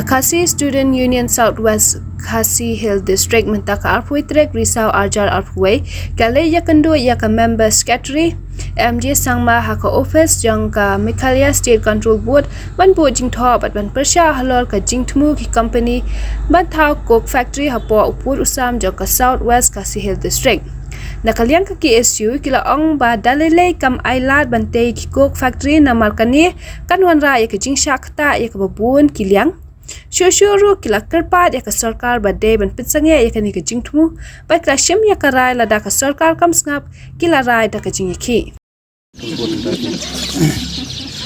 Khasi Student Union Southwest Khasi Hill District mentaka arpuitrek risau arjar arpuai kale yakendo yaka member secretary MJ Sangma haka office jangka Meghalaya State Control Board ban bo jingtho bat ban persya halol ka jingtmu ki company ban thau coke factory hapo upur usam jangka Southwest Khasi Hill District nakalian ka KSU kila ong ba dalele kam ailat bante ki coke factory namal kani kanwan ra ya jingsha khata ya babun kiliang shuru kila kerpat ya sarkar bade ban pitsange ya kani ka jingtmu ba klashim ya karai lada ka sarkar kam snap kila rai da ka jingki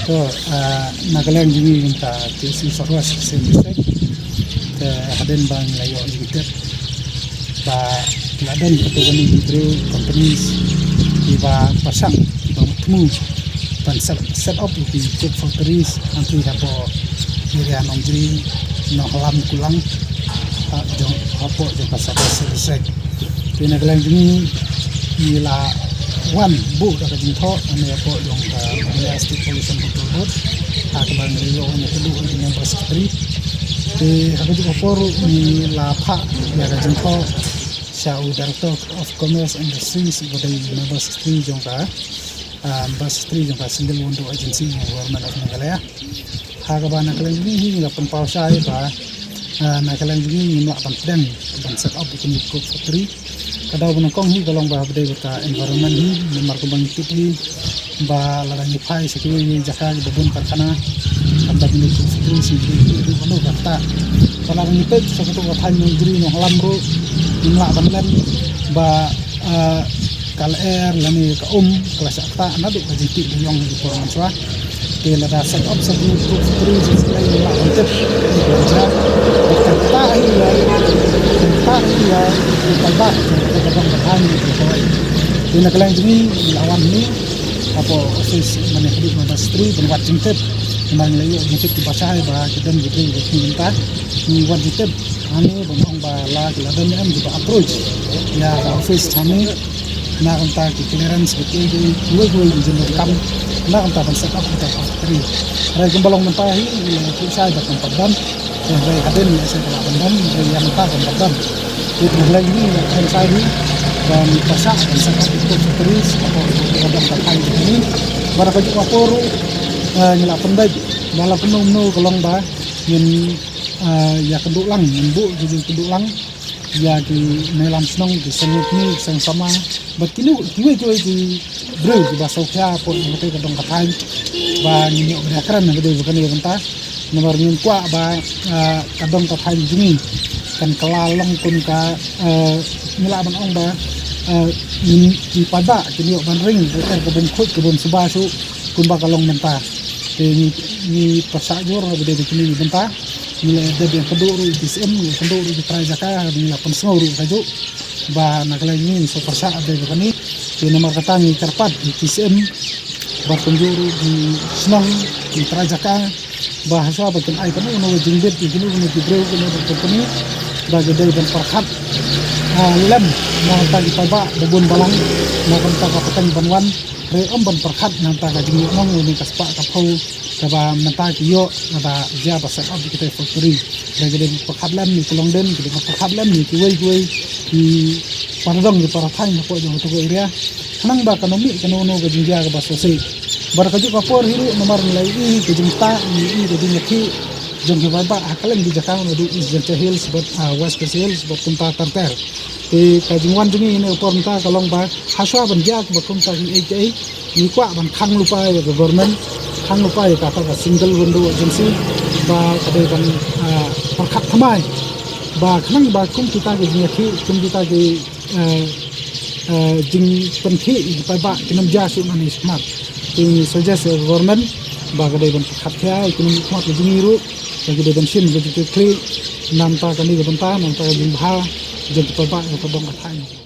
to nagalang jimi ta KSU Southwest District haden bang layo jingter ba ladan ketuan industri companies iba pasang iba temu dan set up di coke factories nanti hapo area nongri no halam kulang jong hapo jong pasar selesai kena gelang ini ila wan bu da jing tho ane hapo jong ka State Pollution Control Board akban rio ane kedu ane member secretary hapo juga poru ni la pha ya jing tho Syau Director of Commerce and Industries badai member secretary jongka member secretary jongka single window agency government of Meghalaya hagaba nakalang ni la pampaw sai ba nakalang ni ni pan plan ban set up ikun coke factory kadaw ban kong hi galong ba badai bata environment hi mar ko bang tipi ba larang ni phai security ni jaka babun karkhana anda ni coke factory sini itu banu kata kalau ni pek satu kata ni no halam ro jumlah banlan ba KLR lani ka kelas akta nadu kajiti yang di Purwanswa ke lada set up sabu terus selai jumlah untuk kerja kata iya kalba kadang kadang di nagalang jimi lawan ni apa office mana hidup industri buat jingtep memang layu jingtep di pasai ba kita gitu minta ni buat jingtep ane bang bala ladan am juga approach ya office kami na kanta ki clearance betul dua di jenis kam na kanta set up kita factory rai gembalong mentahi itu saya datang padam yang rai haden saya telah padam yang mentah padam itu lagi ni saya ni dan pasak dan set up itu factory apa kadang pakai ini bara baju kapuru nyelapan baik malah penuh kolong ba yang ya keduk lang bu jadi keduk lang ya di melam senong di sengit ni sang sama bat kini kiwe di bro di basokya pun mereka kadang katai ba ni berakran betul bukan dia mentah nomor ni kuat ba kadang katai jumi kan kelalong pun ka nyelaban ong ba di pada kini ban ring kebun khut kebun subasu kun ba kalong mentah ni pasajur betul kini mentah nilai ada yang keduru DSM keduru di Prajaka nilai pensenguru kajuk bah nakalai ini supersa ada begini di nomor kata ni karpat di DSM bah penjuru di Senang di Prajaka bah haswa bagian air kamu nak jingbet di sini di Breu di company bagi dari dan perkat lem nak tadi paba babun balang nak tak kapten banwan re ban perkat nak tak jingbet mong ini kaspa kapau kaba menta kiyo nada dia basat ab kita factory bagi dari perkatlan ni kelongden kita perkatlan ni kiwei di paradong di parathai ko jong to area hanang ba ekonomi kanono ga jinja ga basose barakaju kapor hiru nomor nilai i ke jumta ni de dinki jong ke ba hakalan di jakang di East Janta Hills but West Khasi Hills but kumta tarter te kajingwan jingi ni upor menta kalong ba haswa ban jak ba kumta ki AKA ni kwa ban khang lupa ya government khang lupa ya kata single window agency ba kade ban perkat thamai ba khnang ba kum kita ge jinki kum kita ge jing penthi pa ba kinam ja su mani smart ti suggest government ba kade ban perkat ya kinam smart jingiru kade ban sim ge kli nam ta kani ge ban ta nam ta jing bha jeng pa ba ko dong ka thai